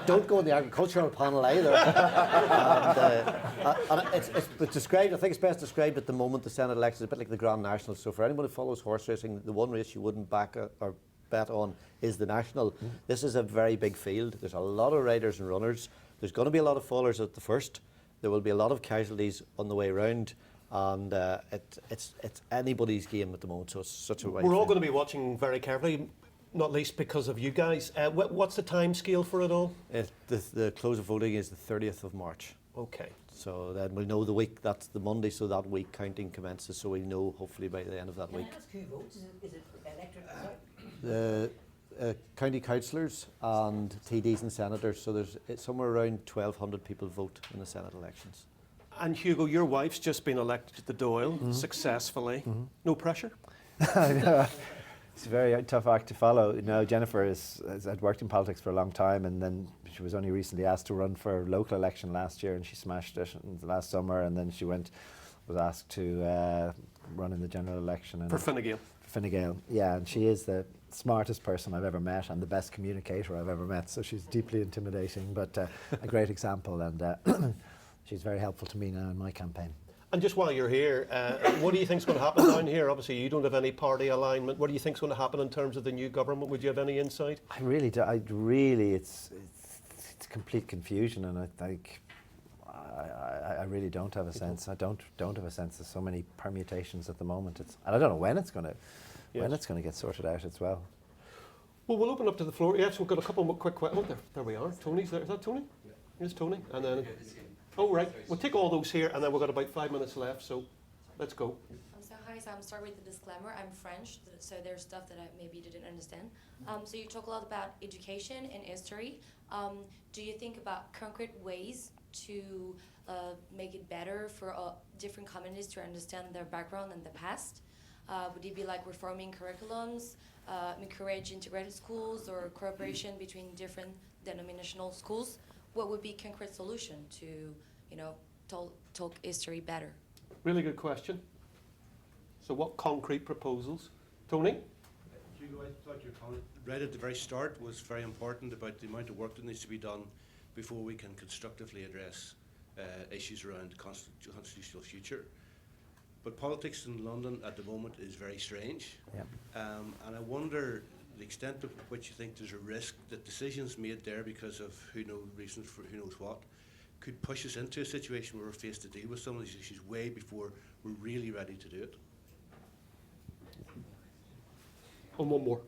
Don't go on the agricultural panel either. And it's described, I think it's best described at the moment, the Senate election is a bit like the Grand National. So for anyone who follows horse racing, the one race you wouldn't back or bet on is the National. This is a very big field. There's a lot of riders and runners. There's going to be a lot of fallers at the first. There will be a lot of casualties on the way round. And it's anybody's game at the moment, so it's such a wide We're all field. going to be watching very carefully, not least because of you guys. What's the time scale for it all? The close of voting is the 30th of March. Okay. So then we'll know the week, that's the Monday, so that week counting commences, so we'll know hopefully by the end of that Can week. I ask who votes? Is it electorate? The county councillors and TDs and senators, so it's somewhere around 1,200 people vote in the Senate elections. And Hugo, your wife's just been elected to the Dáil successfully. No pressure? It's a very tough act to follow. You know, Jennifer had worked in politics for a long time, and then she was only recently asked to run for a local election last year, and she smashed it last summer. And then she was asked to run in the general election For Fine Gael. Fine Gael, yeah, and she is the smartest person I've ever met and the best communicator I've ever met. So she's deeply intimidating, but a great example, and she's very helpful to me now in my campaign. And just while you're here, what do you think's going to happen down here? Obviously, you don't have any party alignment. What do you think's going to happen in terms of the new government? Would you have any insight? I really do. It's complete confusion, and I think I really don't have a sense. I don't have a sense. There's so many permutations at the moment. And I don't know when it's going to get sorted out as well. Well, we'll open up to the floor. Yes, we've got a couple more quick questions. Oh, there we are. Tony's there. Is that Tony? Yeah. Here's Tony. And then, oh, right. We'll take all those here, and then we've got about 5 minutes left, so let's go. So hi, so I'm start with the disclaimer. I'm French, so there's stuff that I maybe didn't understand. So you talk a lot about education and history. Do you think about concrete ways to make it better for different communities to understand their background and the past? Would it be like reforming curriculums, encourage integrated schools, or cooperation between different denominational schools? What would be concrete solution to, talk history better? Really good question. So what concrete proposals? Tony? Hugo, I thought your comment right at the very start was very important about the amount of work that needs to be done before we can constructively address issues around constitutional future. But politics in London at the moment is very strange. Yeah. And I wonder the extent to which you think there's a risk that decisions made there because of reasons for who knows what could push us into a situation where we're faced to deal with some of these issues way before we're really ready to do it. And one more.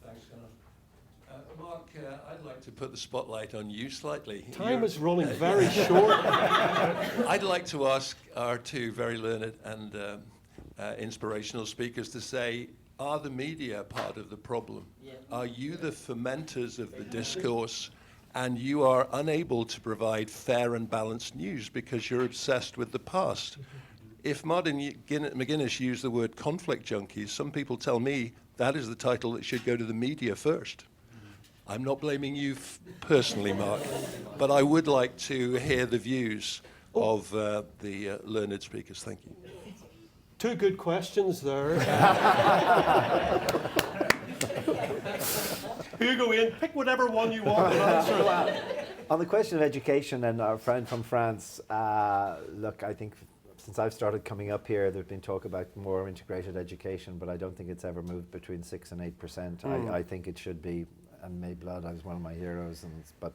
Thanks, Seanad. Mark, I'd like to put the spotlight on you slightly. Time is running very short. I'd like to ask our two very learned and inspirational speakers to say, are the media part of the problem? Yeah. Are you the fomenters of the discourse, and you are unable to provide fair and balanced news because you're obsessed with the past? If Martin McGuinness used the word conflict junkies, some people tell me that is the title that should go to the media first. I'm not blaming you personally, Mark, but I would like to hear the views of the learned speakers. Thank you. Two good questions there. Hugo, Ian, pick whatever one you want to answer. On the question of education and our friend from France, look, I think since I've started coming up here, there's been talk about more integrated education, but I don't think it's ever moved between 6 and 8%. I think it should be, and May Blood, I was one of my heroes, but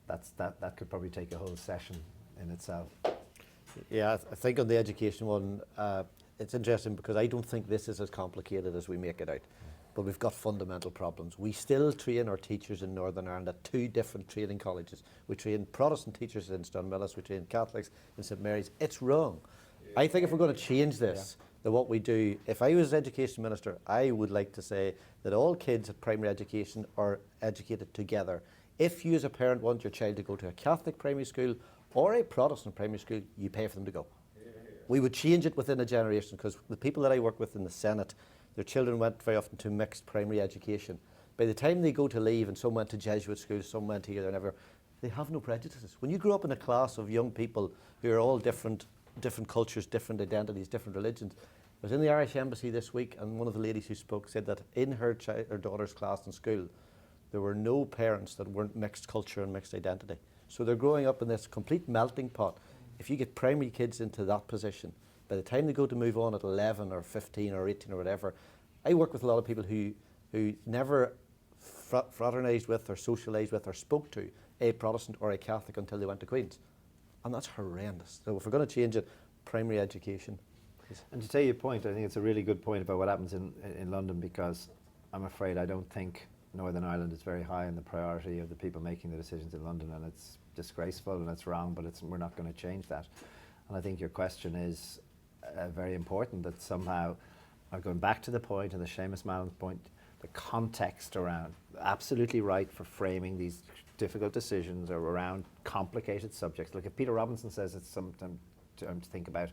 that could probably take a whole session in itself. Yeah, I think on the education one, it's interesting because I don't think this is as complicated as we make it out. But we've got fundamental problems. We still train our teachers in Northern Ireland at 2 different training colleges. We train Protestant teachers in Stonmillis, we train Catholics in St Mary's. It's wrong. I think if we're going to change this, then what we do, if I was Education Minister, I would like to say that all kids at primary education are educated together. If you as a parent want your child to go to a Catholic primary school or a Protestant primary school, you pay for them to go. We would change it within a generation, because the people that I work with in the Senate, their children went very often to mixed primary education. By the time they go to leave, and some went to Jesuit schools, some went here, they have no prejudices. When you grow up in a class of young people who are all different cultures, different identities, different religions. I was in the Irish Embassy this week, and one of the ladies who spoke said that in her daughter's class in school, there were no parents that weren't mixed culture and mixed identity. So they're growing up in this complete melting pot. If you get primary kids into that position, by the time they go to move on at 11 or 15 or 18 or whatever, I work with a lot of people who never fraternised with or socialised with or spoke to a Protestant or a Catholic until they went to Queen's. And that's horrendous. So if we're going to change it, primary education. And to take your point, I think it's a really good point about what happens in London, because I'm afraid I don't think Northern Ireland is very high in the priority of the people making the decisions in London, and it's disgraceful and it's wrong, but we're not going to change that. And I think your question is very important, that somehow, going back to the point, and the Seamus Mallon's point, the context around, absolutely right for framing these difficult decisions or around complicated subjects. Like if Peter Robinson says it's something to think about,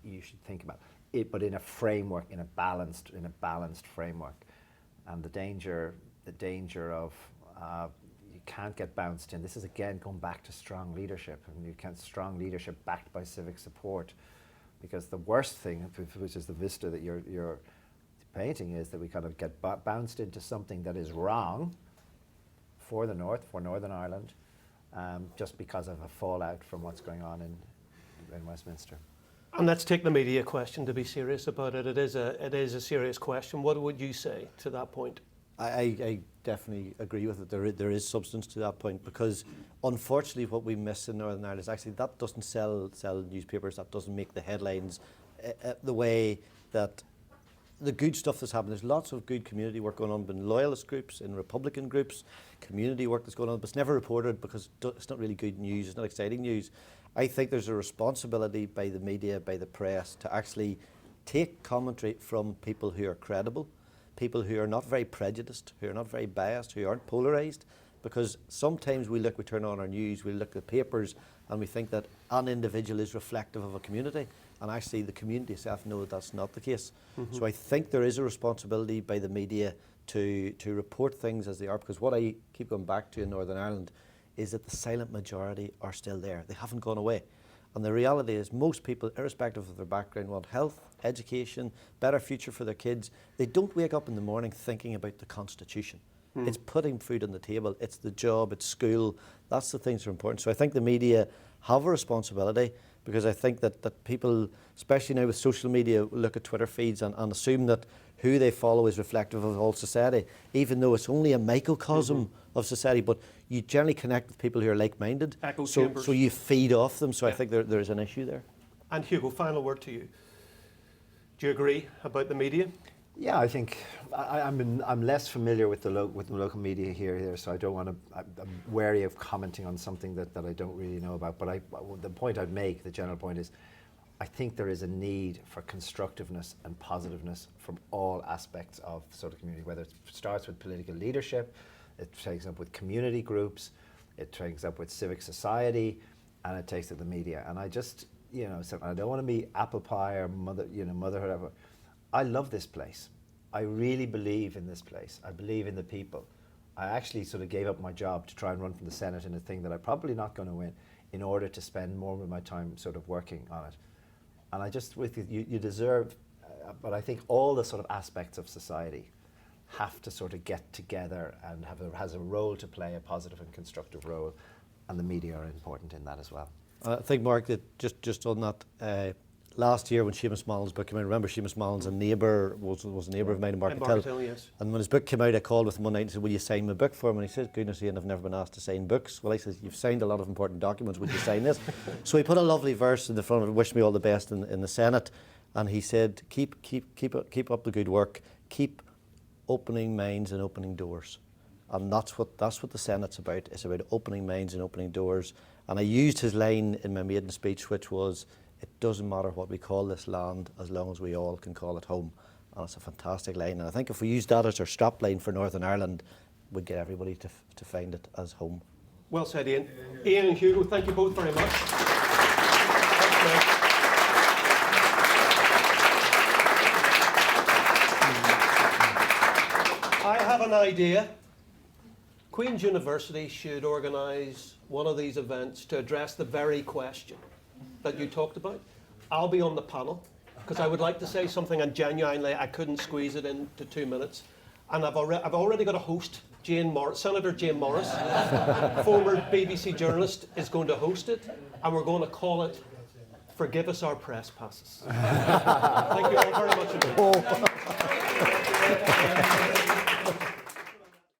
you should think about it, but in a framework, in a balanced framework. And the danger of you can't get bounced in. This is again going back to strong leadership, and you can't strong leadership backed by civic support, because the worst thing, which is the vista that you're painting, is that we kind of get bounced into something that is wrong for the North, for Northern Ireland, just because of a fallout from what's going on in Westminster. And let's take the media question to be serious about it. It is a serious question. What would you say to that point? I definitely agree with it. There is substance to that point, because unfortunately what we miss in Northern Ireland is actually that doesn't sell newspapers, that doesn't make the headlines the way that the good stuff that's happened. There's lots of good community work going on in loyalist groups, in Republican groups, community work that's going on, but it's never reported because it's not really good news, it's not exciting news. I think there's a responsibility by the media, by the press, to actually take commentary from people who are credible, people who are not very prejudiced, who are not very biased, who aren't polarised, because sometimes we turn on our news, we look at papers, and we think that an individual is reflective of a community, and actually the community itself know that that's not the case. So I think there is a responsibility by the media to report things as they are, because what I keep going back to in Northern Ireland is that the silent majority are still there. They haven't gone away. And the reality is most people, irrespective of their background, want health, education, better future for their kids. They don't wake up in the morning thinking about the Constitution. It's putting food on the table, it's the job, it's school. That's the things that are important. So I think the media have a responsibility, because I think that people, especially now with social media, look at Twitter feeds and assume that who they follow is reflective of all society, even though it's only a microcosm of society. But you generally connect with people who are like-minded, Echo so chambers. you feed off them. So I Yeah. think there's an issue there. And Hugo, final word to you. Do you agree about the media? Yeah, I think I'm less familiar with the local media here, so I don't want to. I'm wary of commenting on something that I don't really know about. But the point I'd make, the general point is, I think there is a need for constructiveness and positiveness from all aspects of sort of community. Whether it starts with political leadership, it takes up with community groups, it takes up with civic society, and it takes up the media. And I just, so I don't want to be apple pie or motherhood. I love this place. I really believe in this place. I believe in the people. I actually sort of gave up my job to try and run from the Senate in a thing that I'm probably not going to win, in order to spend more of my time sort of working on it. And I just, with you deserve, but I think all the sort of aspects of society have to sort of get together and has a role to play, a positive and constructive role, and the media are important in that as well. I think, Mark, that just on that, last year when Seamus Mullin's book came out, remember Seamus Mullin's a neighbour, was a neighbour of mine in Markethill. Yes. And when his book came out, I called with him one night and said, will you sign my book for him? And he said, goodness, Ian, I've never been asked to sign books. Well, I said, you've signed a lot of important documents, would you sign this? So he put a lovely verse in the front of it, wish me all the best in the Senate. And he said, keep up the good work, keep opening minds and opening doors. And that's what the Senate's about. It's about opening minds and opening doors. And I used his line in my maiden speech, which was, it doesn't matter what we call this land as long as we all can call it home. And it's a fantastic line. And I think if we use that as our strap line for Northern Ireland, we'd get everybody to find it as home. Well said, Ian. Ian and Hugo, thank you both very much. I have an idea. Queen's University should organise one of these events to address the very question that you talked about. I'll be on the panel because I would like to say something, and genuinely I couldn't squeeze it into 2 minutes. And I've already got a host, Senator Jane Morris, former BBC journalist, is going to host it, and we're going to call it "Forgive Us Our Press Passes." Thank you all very much indeed.